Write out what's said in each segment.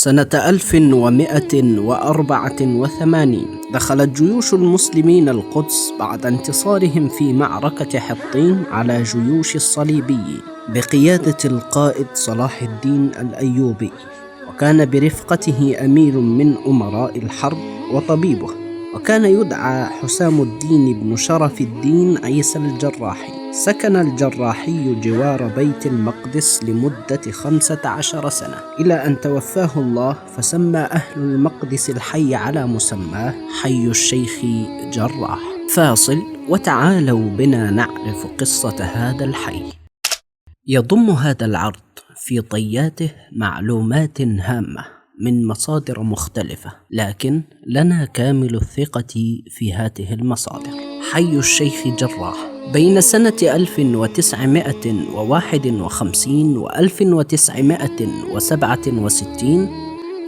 سنة 1184 دخلت جيوش المسلمين القدس بعد انتصارهم في معركة حطين على جيوش الصليبيين بقيادة القائد صلاح الدين الأيوبي، وكان برفقته أمير من أمراء الحرب وطبيبه، وكان يدعى حسام الدين بن شرف الدين عيسى الجراحي. سكن الجراحي جوار بيت المقدس لمدة 15 سنة إلى أن توفاه الله، فسمى أهل المقدس الحي على مسماه حي الشيخ جراح. فاصل وتعالوا بنا نعرف قصة هذا الحي. يضم هذا العرض في طياته معلومات هامة من مصادر مختلفة، لكن لنا كامل الثقة في هذه المصادر. حي الشيخ جراح بين سنة 1951 و 1967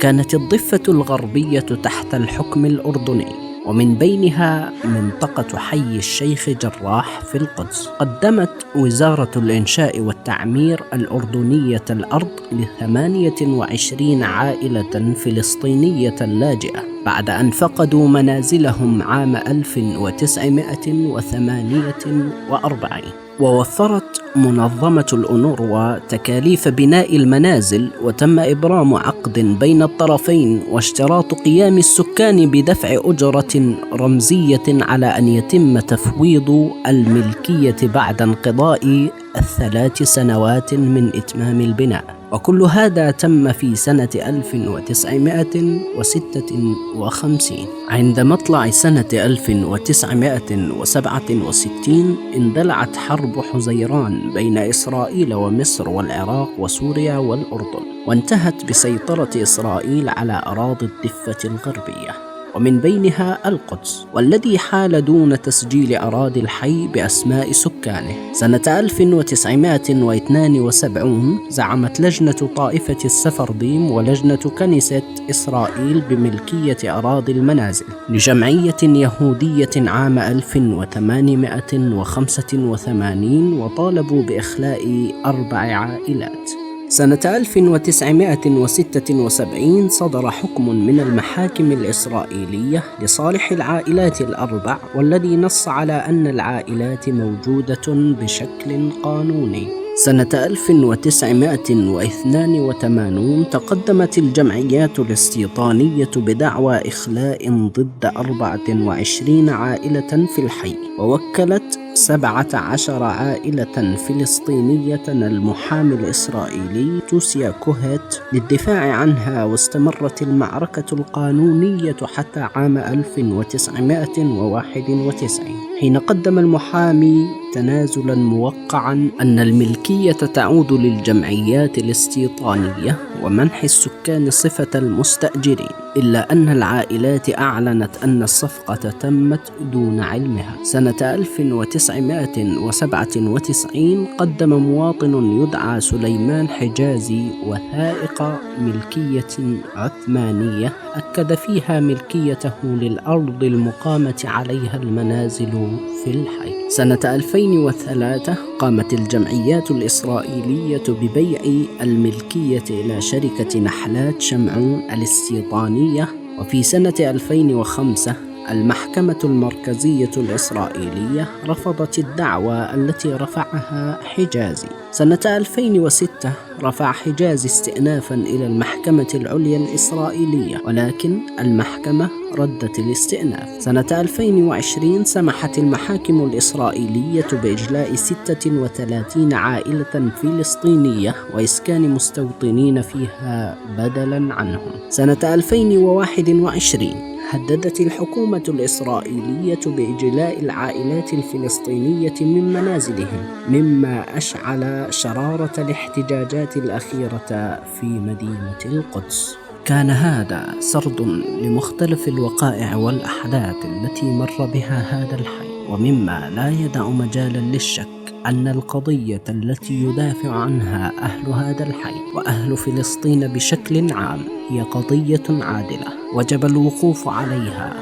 كانت الضفة الغربية تحت الحكم الأردني، ومن بينها منطقة حي الشيخ جراح في القدس. قدمت وزارة الإنشاء والتعمير الأردنية الأرض ل28 عائلة فلسطينية لاجئة بعد أن فقدوا منازلهم عام 1948. ووفرت منظمة الأونروا تكاليف بناء المنازل، وتم إبرام عقد بين الطرفين واشتراط قيام السكان بدفع أجرة رمزية على أن يتم تفويض الملكية بعد انقضاء 3 سنوات من إتمام البناء. وكل هذا تم في سنة 1956. عند مطلع سنة 1967 اندلعت حرب حزيران بين إسرائيل ومصر والعراق وسوريا والأردن، وانتهت بسيطرة إسرائيل على أراضي الضفة الغربية، ومن بينها القدس، والذي حال دون تسجيل أراضي الحي بأسماء سكانه. سنة 1972 زعمت لجنة طائفة السفرديم ولجنة كنيسة إسرائيل بملكية أراضي المنازل لجمعية يهودية عام 1885، وطالبوا بإخلاء 4 عائلات. سنة 1976 صدر حكم من المحاكم الإسرائيلية لصالح العائلات ال4، والذي نص على أن العائلات موجودة بشكل قانوني. سنة 1982 تقدمت الجمعيات الاستيطانية بدعوى إخلاء ضد 24 عائلة في الحي، ووكلت 17 عائلة فلسطينية المحامي الإسرائيلي توسيا كوهيت للدفاع عنها، واستمرت المعركة القانونية حتى عام 1991 حين قدم المحامي تنازلا موقعا أن الملكية تعود للجمعيات الاستيطانية ومنح السكان صفة المستأجرين، إلا أن العائلات أعلنت أن الصفقة تمت دون علمها. سنة 1997 قدم مواطن يدعى سليمان حجازي وثائق ملكية عثمانية أكد فيها ملكيته للأرض المقامة عليها المنازل في الحي. سنة 2003 قامت الجمعيات الإسرائيلية ببيع الملكية إلى شركة نحلات شمعون الاستيطانية. وفي سنة 2005 المحكمة المركزية الإسرائيلية رفضت الدعوى التي رفعها حجازي. سنة 2006 رفع حجازي استئنافا إلى المحكمة العليا الإسرائيلية، ولكن المحكمة ردت الاستئناف. سنة 2020 سمحت المحاكم الإسرائيلية بإجلاء 36 عائلة فلسطينية وإسكان مستوطنين فيها بدلا عنهم. سنة 2021 هددت الحكومة الإسرائيلية بإجلاء العائلات الفلسطينية من منازلهم، مما أشعل شرارة الاحتجاجات الأخيرة في مدينة القدس. كان هذا سرد لمختلف الوقائع والأحداث التي مر بها هذا الحي، ومما لا يدع مجالا للشك أن القضية التي يدافع عنها أهل هذا الحي وأهل فلسطين بشكل عام هي قضية عادلة، وجب الوقوف عليها،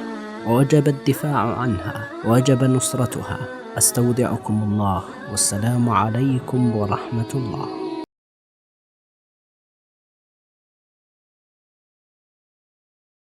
ووجب الدفاع عنها، ووجب نصرتها. أستودعكم الله، والسلام عليكم ورحمة الله.